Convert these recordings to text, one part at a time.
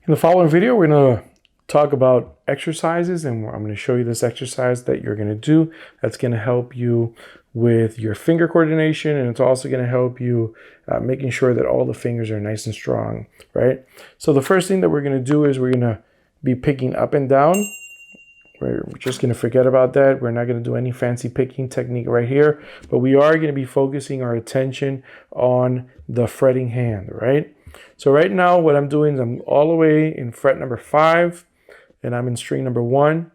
In the following video, we're going to talk about exercises, and I'm going to show you this exercise that you're going to do that's going to help you with your finger coordination, and it's also going to help you making sure that all the fingers are nice and strong, right? So the first thing that we're going to do is we're going to be picking up and down. We're just going to forget about that. We're not going to do any fancy picking technique right here, but we are going to be focusing our attention on the fretting hand, right? So right now what I'm doing is I'm all the way in fret number 5 and I'm in string number 1.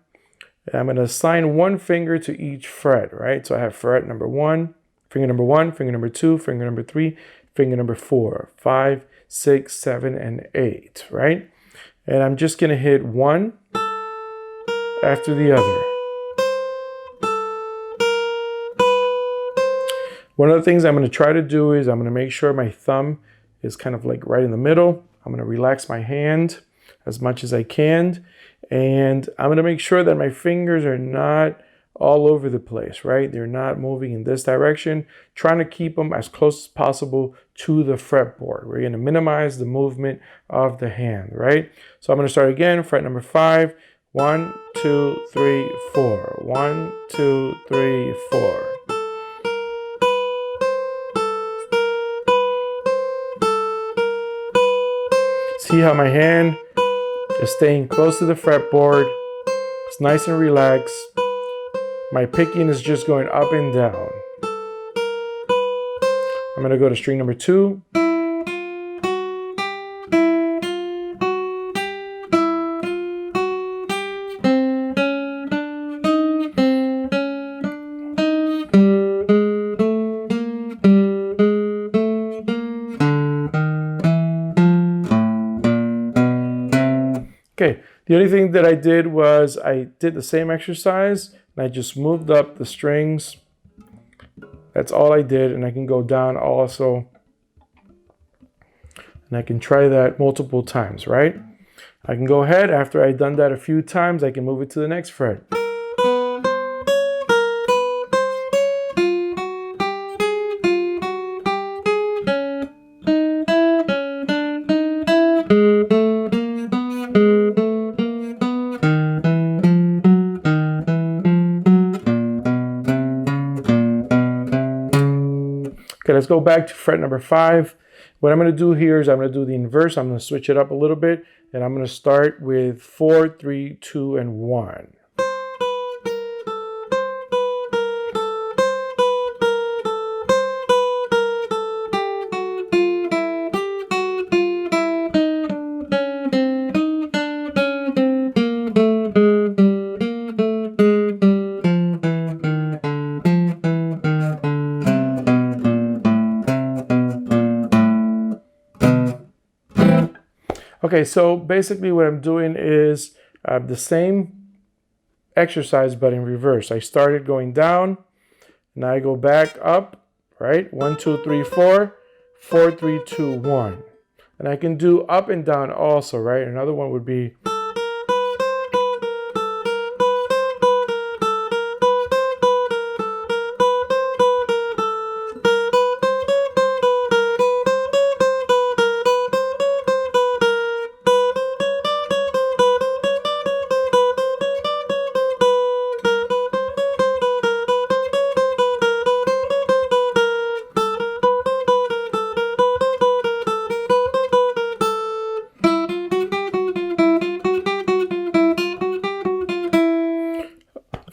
And I'm going to assign one finger to each fret, right? So I have fret number 1, finger number 1, finger number 2, finger number 3, finger number 4, 5, 6, 7, and 8, right? And I'm just going to hit one after the other. One of the things I'm going to try to do is I'm going to make sure my thumb is kind of like right in the middle. I'm going to relax my hand as much as I can. And I'm going to make sure that my fingers are not all over the place, right? They're not moving in this direction, trying to keep them as close as possible to the fretboard. We're going to minimize the movement of the hand, right? So I'm going to start again, fret number 5. 1, 2, 3, 4. 1, 2, 3, 4. See how my hand is staying close to the fretboard. It's nice and relaxed. My picking is just going up and down. I'm going to go to string number 2. Okay, the only thing that I did was I did the same exercise and I just moved up the strings. That's all I did, and I can go down also. And I can try that multiple times, right? I can go ahead, after I've done that a few times, I can move it to the next fret. Okay, let's go back to fret number 5. What I'm going to do here is I'm going to do the inverse. I'm going to switch it up a little bit, and I'm going to start with 4, 3, 2, and 1. Okay, so basically what I'm doing is the same exercise but in reverse. I started going down, and I go back up, right? 1, 2, 3, 4, 4, 3, 2, 1. And I can do up and down also, right? Another one would be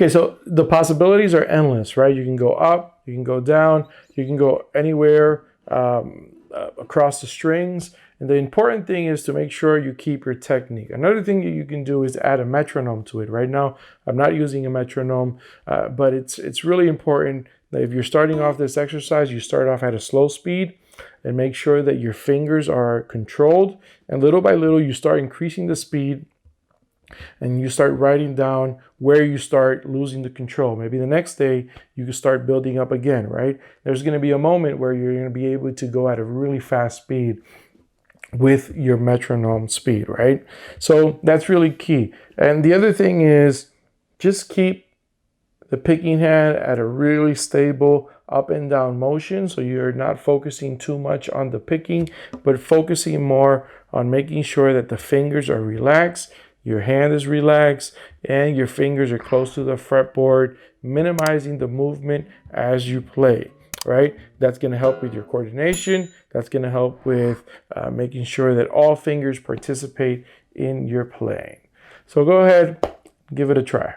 okay, so the possibilities are endless, right? You can go up, you can go down, you can go anywhere across the strings. And the important thing is to make sure you keep your technique. Another thing that you can do is add a metronome to it. Right now, I'm not using a metronome, but it's really important that if you're starting off this exercise, you start off at a slow speed and make sure that your fingers are controlled. And little by little, you start increasing the speed, and you start writing down where you start losing the control. Maybe the next day you can start building up again, right? There's going to be a moment where you're going to be able to go at a really fast speed with your metronome speed, right? So that's really key. And the other thing is just keep the picking hand at a really stable up and down motion, so you're not focusing too much on the picking, but focusing more on making sure that the fingers are relaxed, your hand is relaxed, and your fingers are close to the fretboard, minimizing the movement as you play, right? That's going to help with your coordination. That's going to help with making sure that all fingers participate in your playing. So go ahead, give it a try.